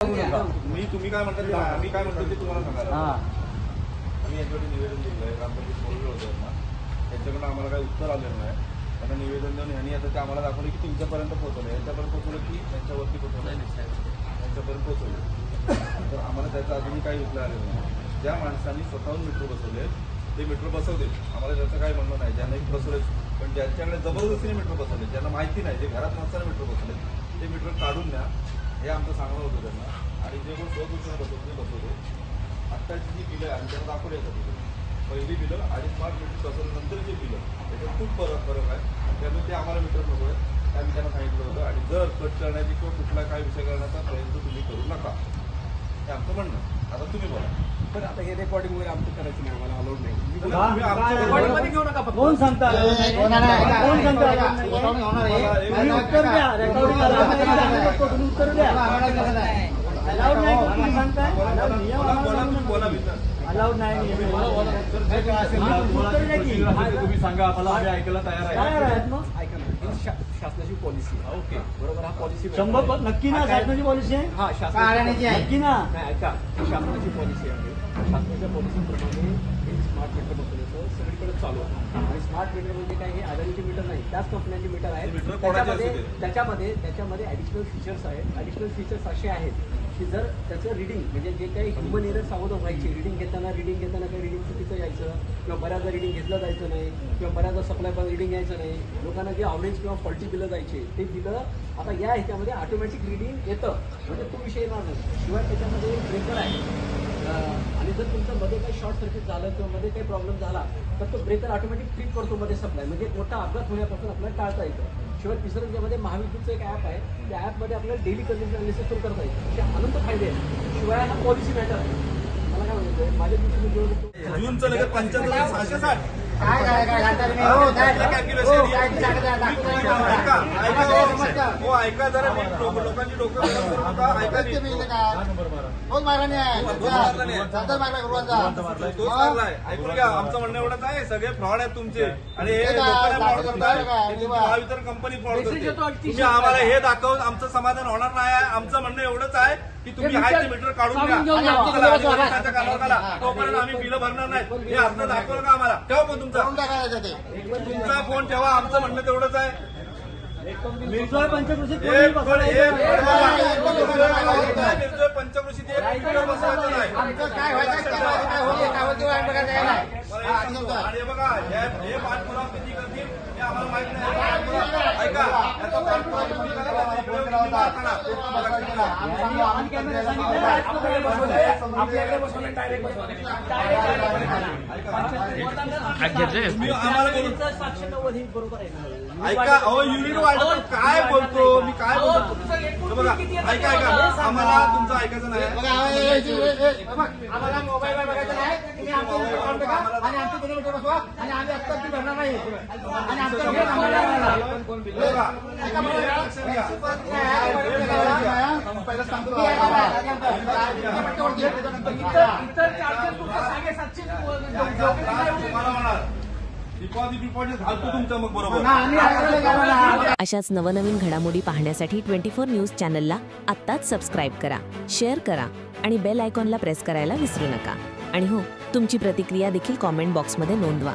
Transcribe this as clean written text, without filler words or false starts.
तुम्ही काय म्हणता मी काय म्हणतो ते तुम्हाला सांगायला आम्ही याच्यासाठी निवेदन दिलं आहे. ग्रामपंचायत बोललं होतं ना, त्यांच्याकडून आम्हाला काही उत्तर आलेलं नाही. त्यांना निवेदन देऊन यांनी आता ते आम्हाला दाखवलं की तुमच्यापर्यंत पोहोचवलं, यांच्यापर्यंत पोहोचवलं की त्यांच्यावरती पोहोचवलं, त्यांच्यापर्यंत पोहोचवलं. तर आम्हाला त्याचं अजूनही काही उत्तर आलेलं नाही. ज्या माणसांनी स्वतःहून मेट्रो बसवले ते मेट्रो बसवते, आम्हाला त्याचं काही म्हणणं नाही. ज्यांना बसवले पण ज्यांच्याकडे जबरदस्तीने मेट्रो बसवले, ज्यांना माहिती नाही, जे घरात नसताना मेट्रो बसवले, ते मेट्रो काढून द्या हे आमचं सांगणं होतं त्यांना. आणि जे कोण स्वतःहून बसवते आत्ताची जी बिलं आहे आणि त्यांना दाखवले येतात बिलं, पहिली बिलं आणि स्मार्ट मीटर बसवल्यानंतरची बिलं त्याच्यात खूप फरक आहे. त्यामुळे ते आम्हाला मीटर नको आहे ते आम्ही त्यांना सांगितलं होतं. आणि जर कट करण्याची किंवा कुठला काय विषय करण्याचा प्रयत्न तुम्ही करू नका हे आमचं म्हणणं. आता तुम्ही बोला. पण आता हे रेकॉर्डिंग वगैरे आमचं करायचं नाही, आम्हाला अलाउड नाही. रेकॉर्डिंग मध्ये घेऊ नका. कोण सांगता उत्तर द्या. रेकॉर्डिंग उत्तर द्या. अलाउड नाही तुम्ही सांगताय. अलाउड नाही. तुम्ही सांगा आम्हाला, आम्ही ऐकायला तयार आहे. ऐका ना, शासनाची पॉलिसी ओके बरोबर. हा पॉलिसी 100% नक्की ना शासनाची पॉलिसी आहे. हा शासनाची नक्की ना. नाही ऐका, शासनाची पॉलिसी आहे. शासनाच्या पॉलिसीप्रमाणे हे स्मार्ट मीटर बसवण्याचं सगळीकडे चालू आहे. आणि स्मार्ट मीटर म्हणजे काय, हे आदानीचे मीटर नाही, त्याच कंपन्यांचे मीटर आहेत. त्याच्यामध्ये ॲडिशनल फीचर्स आहेत. ॲडिशनल फीचर्स असे आहेत की जर त्याचं रिडिंग म्हणजे जे काही ह्युमन एरर सावध व्हायचे, रिडिंग घेताना काही रिडिंग चुकीचं यायचं किंवा बऱ्याचदा रिडिंग घेतलं जायचं नाही किंवा बऱ्याचदा सप्लाय पण रिडिंग यायचं नाही, लोकांना जे ऑरेंज किंवा फॉल्टी बिलं जायचे ते बिलं आता या ह्याच्यामध्ये ऑटोमॅटिक रिडिंग येतं. म्हणजे तो विषय येणार नाही. शिवाय त्याच्यामध्ये ब्रेकर आहे आणि जर तुमचं मध्ये काही शॉर्ट सर्किट झालं किंवा मध्ये काही प्रॉब्लेम झाला तर तो ब्रेकर ऑटोमॅटिक ट्रिप करतो मध्ये सप्लाय, म्हणजे मोठा अपघात होण्यापासून आपल्याला टाळता येतं. शिवाय तिसरं त्याच्यामध्ये महाविद्युतचं एक ॲप आहे, त्या ॲपमध्ये आपल्याला डेली कंडिशन अनालिसिस पण करता येतं. असे अनंत फायदे आहेत. शिवाय हा पॉलिसी मॅटर आहे. मला काय म्हणायचं, माझ्या दृष्टीने जूनचं लगेच 75,660 ऐका जरा लोकांची डोकं ऐका. ऐकून घ्या, आमचं म्हणणं एवढंच आहे, सगळे फ्रॉड आहेत तुमचे आणि हे फ्रॉड करताय. महावितरण कंपनी फ्रॉड करते. तुम्ही आम्हाला हे दाखवून आमचं समाधान होणार नाही आहे. आमचं म्हणणं एवढंच आहे की तुम्ही हाय ते मीटर काढून घ्या. तोपर्यंत आम्ही बिलं भरणार नाही. हे असं दाखवलं का आम्हाला? ठेवा पण तुमचा फोन ठेवा. आमचं म्हणणं तेवढंच आहे. पंचकृषीत पंचकृषीत आणि बघा हे पाठपुरावा किती करतील हे आम्हाला माहित नाही. ऐका ऐका अहो युनिट वाढत काय बोलतो मी, काय बोलतो बघा. ऐका आम्हाला तुमचं ऐकायचं नाही. आम्हाला मोबाईल बघायचं नाही आणि आमचं किलोमीटर बसवा आणि आम्ही आता भरणार नाही आणि आमचं पहिलं सांगतो अशाच नवनवीन घडामोडी पाहण्यासाठी 24 न्यूज चॅनलला आत्ताच सबस्क्राईब करा, शेअर करा आणि बेल आयकॉनला प्रेस करायला विसरू नका. आणि हो, तुमची प्रतिक्रिया देखील कॉमेंट बॉक्समध्ये नोंदवा.